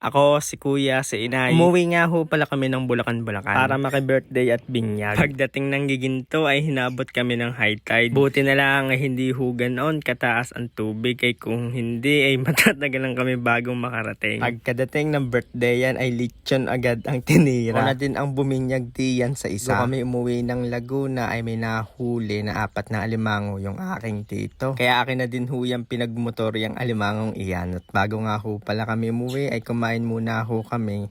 Ako, si Kuya, si Inay. Umuwi nga ho pala kami ng Bulacan para maki-birthday at binyag. Pagdating ng Giginto ay hinabot kami ng high tide. Buti na lang ay hindi ho ganoon kataas ang tubig ay kung hindi ay matatagalan kami bagong makarating. Pagkadating ng birthday yan ay lechon agad ang tinira. Una din ang buminyag diyan sa isa. Doon kami umuwi ng Laguna ay may nahuli na 4 na alimango yung aking tito. Kaya akin na din ho yung pinagmotor yung alimangong iyan. At bago nga ho pala kami umuwi ay kumain muna ho kami.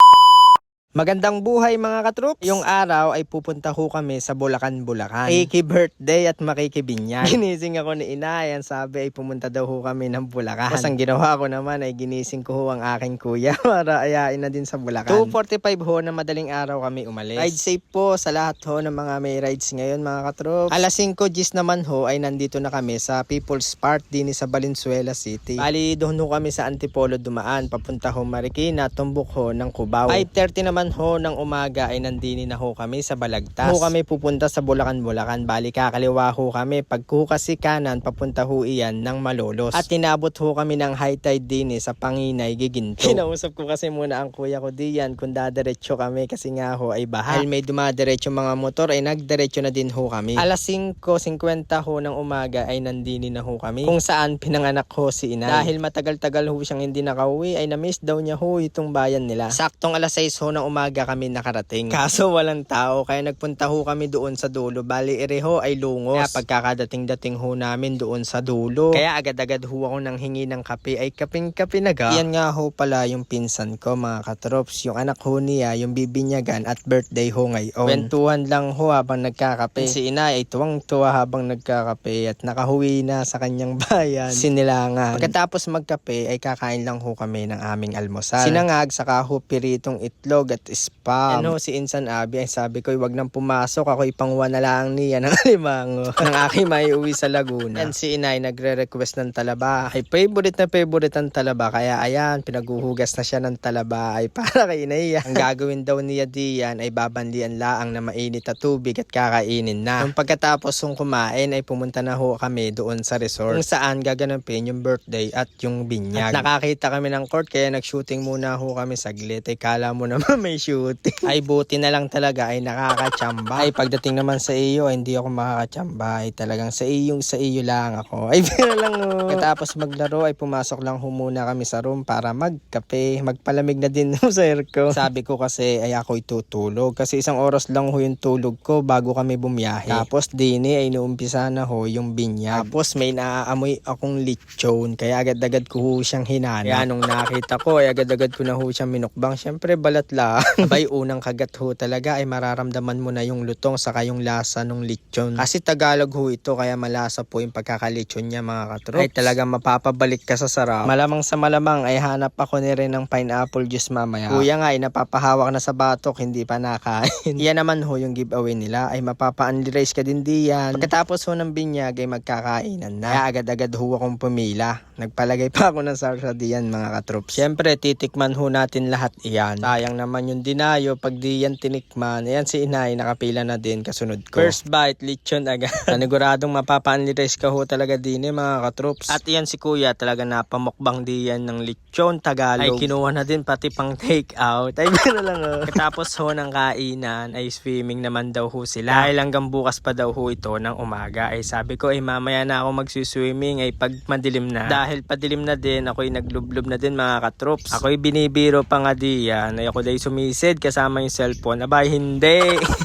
Magandang buhay mga katroops! Yung araw ay pupunta ho kami sa Bulacan. Birthday at makikibinyag. Ginising ako ni Inay. Ang sabi ay pumunta daw ho kami ng Bulacan. Tapos ang ginawa ko naman ay ginising ko ho ang aking kuya para ayain na din sa Bulacan. 2:45 ho na madaling araw kami umalis. Ride safe po sa lahat ho ng mga may rides ngayon mga katroops. Alas 5:10 naman ho ay nandito na kami sa People's Park din sa Valenzuela City. Bali doon ho kami sa Antipolo dumaan. Papunta ho Marikina, tumbok ho ng Cubao. 5:30 naman ho ng umaga ay nandini na ho kami sa Balagtas. Ho kami pupunta sa Bulacan. Bali kakaliwa ho kami. Pag kasi kanan, papunta ho iyan ng Malolos. At tinabot ho kami ng high tide din sa Panginay, Giginto. Kinausap ko kasi muna ang kuya ko diyan kung dadiretso kami kasi nga ho ay baha. Dahil may dumadiretso mga motor ay nagdiretso na din ho kami. Alas 5:50 ho ng umaga ay nandini na ho kami kung saan pinanganak ho si Inay. Dahil matagal-tagal ho siyang hindi nakauwi ay na-miss daw niya ho itong bayan nila. Saktong alas 6 ho ng umaga kami nakarating. Kaso walang tao kaya nagpunta ho kami doon sa dulo. Bali ireho ay lungos. Kaya pagkakadating-dating ho namin doon sa dulo. Kaya agad-agad ho ako nang hingi ng kape ay kaping-kape na ga. Yan nga ho pala yung pinsan ko mga katrops. Yung anak ho niya yung bibinyagan at birthday ho ngayon. Kwentuhan lang ho habang nagkakape. Si Inay ay tuwang-tuwa habang nagkakape at nakahuwi na sa kanyang bayan. Sinilangan. Pagkatapos magkape ay kakain lang ho kami ng aming almusal. Sinangag saka ho piritong itlog at spam. Ano si Insan Abi ay sabi ko wag nang pumasok ako ipangwa na lang niya ng alimango ng aking may uwi sa Laguna. Yan si Inay nagre-request ng talaba. Ay favorite ang talaba kaya ayan pinaguhugas na siya ng talaba ay para kay Inay. Ang gagawin daw niya diyan ay babanlian laang na mainit na tubig at kakainin na. Nung pagkatapos ng kumain ay pumunta na ho kami doon sa resort kung saan gaganapin yung birthday at yung binyag. At nakakita kami ng court kaya nag-shooting muna ho kami saglit. Ay kala mo naman may shooting. Ay buti na lang talaga ay nakakatsamba. Ay pagdating naman sa iyo ay hindi ako makakatsamba. Ay talagang sa iyo lang ako. Ay pero lang ho. Katapos maglaro ay pumasok lang ho muna kami sa room para magkape. Magpalamig na din ho sa aircon. Sabi ko kasi ay ako'y tutulog. Kasi 1 oras lang ho yung tulog ko bago kami bumiyahe. Tapos dini ay inuumpisa na ho yung binyag. Tapos may naaamoy akong lechon. Kaya agad-agad ko ho siyang hinanap. Kaya nung nakita ko ay agad-agad ko na ho siyang minukbang. Siyempre balat lang. Abay unang kagat ho talaga ay mararamdaman mo na yung lutong saka yung lasa ng lechon. Kasi Tagalog ho ito kaya malasa po yung pagkakalechon niya mga katrops. Ay talagang mapapabalik ka sa sarap. Malamang sa malamang ay hanap ako ni rin ng pineapple juice mamaya. Kuya nga ay napapahawak na sa batok hindi pa nakain. Yan naman ho yung giveaway nila ay mapapa-unli rice ka din diyan. Pagkatapos ho ng binyag ay magkakainan na. Kaya agad-agad ho akong pumila. Nagpalagay pa ako ng sarsa diyan mga katrops. Siyempre titikman ho natin lahat iyan. Sayang naman yung dinayo pag di yan tinikman. Ayan si Inay nakapila na din kasunod ko. First bite lechon agad. Naniguradong mapapa-unli-rice ka ho talaga din mga katrops. At iyan si Kuya talaga napamukbang diyan ng lechon Tagalog. Ay kinuha na din pati pang take out. Ay gano'n lang ho. Katapos ho ng kainan ay swimming naman daw ho sila. Dahil hanggang bukas pa daw ho ito ng umaga. Ay sabi ko ay mamaya na ako magsiswimming ay pag madilim na. Dahil padilim na din ako'y naglublob na din mga katrops. Ako'y binibiro pa nga diyan. Ay ako day sumisid kasama yung cellphone. Abay hindi.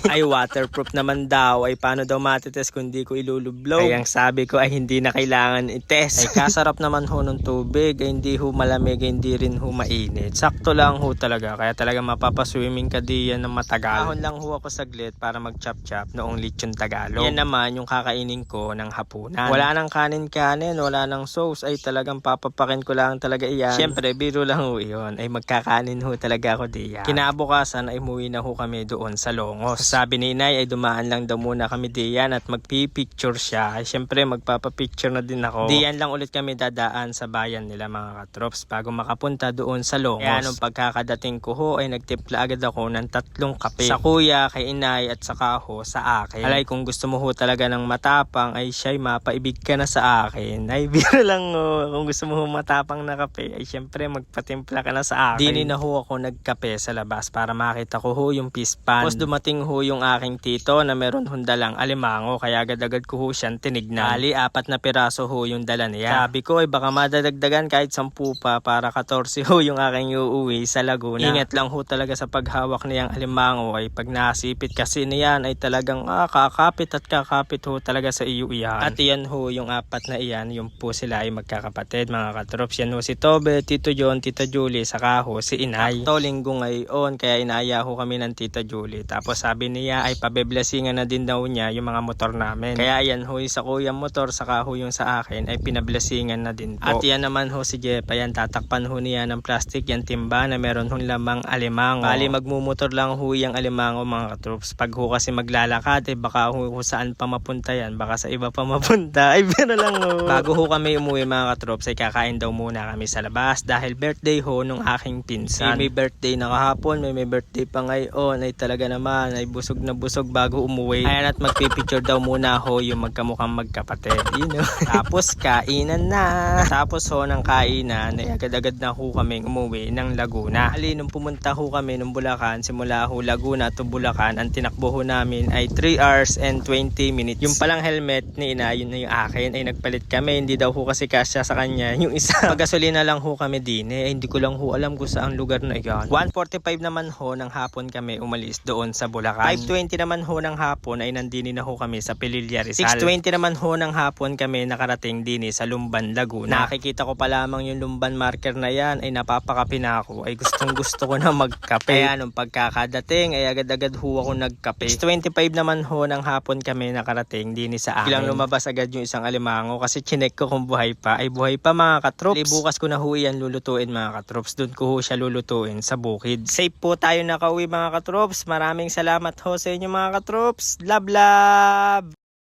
Ay waterproof naman daw. Ay paano daw matitest kung di ko ilulublob? Ay ang sabi ko ay hindi na kailangan itest. Ay kasarap naman ho ng tubig. Ay hindi ho malamig. Ay hindi rin ho mainit. Sakto lang ho talaga. Kaya talaga mapapaswimming ka diyan ng matagal. Ahon lang ho ako saglit para mag-chop-chop noong lechon Tagalog. Yan naman yung kakainin ko ng hapunan. Wala nang kanin-kanin. Wala nang sauce. Ay talagang papapakin ko lang talaga iyan. Siyempre biro lang ho yun. Ay magkakanin ho talaga ako diyan. Kinabukasan ay umuwi na ho kami doon sa Longos. Sabi ni inay ay dumaan lang daw muna kami diyan at magpipicture siya. Ay syempre magpapapicture na din ako. Diyan lang ulit kami dadaan sa bayan nila mga katrops bago makapunta doon sa Longos. Kaya nung pagkakadating ko ho ay nagtimpla agad ako ng 3 kape. Sa kuya, kay inay at saka ho sa akin. Alay kung gusto mo ho talaga ng matapang ay siya'y mapaibig ka na sa akin. Ay biro lang ho. Kung gusto mo ho matapang na kape ay syempre magpatimpla ka na sa akin. Dini na ho ako nagkape sa labas para makita ko ho yung pispan. Tapos dumating ho yung aking tito na meron hundalang alimango kaya agad-agad ko ho siyang tinignan. Ali 4 na piraso ho yung dala niya. Sabi ko ay baka madadagdagan kahit 10 pa para 14 ho yung aking uuwi sa Laguna. Ingat lang ho talaga sa paghawak niyang alimango ay pag nasipit kasi niyan ay talagang kakapit at kakapit ho talaga sa iyo iyan. At iyan ho yung 4 na iyan, yung po sila ay magkakapatid mga katrops. Yan ho si Tobe, Tito John, Tita Julie, saka ho si inay. Ito linggo ngayon kaya inaya ho kami ng Tita Julie. Tapos sabi niya ay pabeblesingan na din daw niya yung mga motor namin. Kaya yan ho sa kuya motor saka ho yung sa akin ay pinablesingan na din po. At yan naman ho si Jeff, ayan tatakpan ho niya ng plastic yan timba na meron ho lamang alimango. Bali magmumotor lang ho yung alimango mga katrops. Pag ho kasi maglalakad eh baka ho saan pa mapunta yan, baka sa iba pa mapunta. Ay pero lang ho. Bago ho kami umuwi mga katrops ay kakain daw muna kami sa labas dahil birthday ho nung aking pinsan. May birthday na kahapon, may birthday pa ngayon ay talaga naman ay busog na busog bago umuwi. Ayan at magpipicture daw muna ho yung magkamukhang magkapatid. You know? Tapos kainan na. Tapos ho ng kainan ay agad-agad na ho kaming umuwi ng Laguna. Ali nung pumunta ho kami ng Bulacan, simula ho Laguna to Bulacan, ang tinakbo ho namin ay 3 hours and 20 minutes. Yung palang helmet ni ina, yun na yung akin, ay nagpalit kami. Hindi daw ho kasi kasya sa kanya yung isa. Paggasolina lang ho kami din eh, hindi ko lang ho alam kung saan lugar na yan. 1:45 naman ho ng hapon kami umalis doon sa Bulacan. 5:20 naman ho ng hapon ay nandini na ho kami sa Pililla Rizal. 6:20 naman ho ng hapon kami nakarating din sa Lumban, Laguna. Nakikita ko pa lamang yung Lumban marker na yan ay napapakape na ako. Ay gustong gusto ko na magkape. Kaya nung pagkakadating ay agad-agad ho ako nagkape. 6:25 naman ho ng hapon kami nakarating din sa akin. Bilang lumabas agad yung isang alimango kasi chinek ko kung buhay pa. Ay buhay pa mga katrops. Bukas ko na ho yan lulutuin mga katrops. Doon ko ho siya lulutuin sa bukid. Safe po tayo nakauwi mga katrops. Maraming salamat ho sa inyo mga katrops. Love love!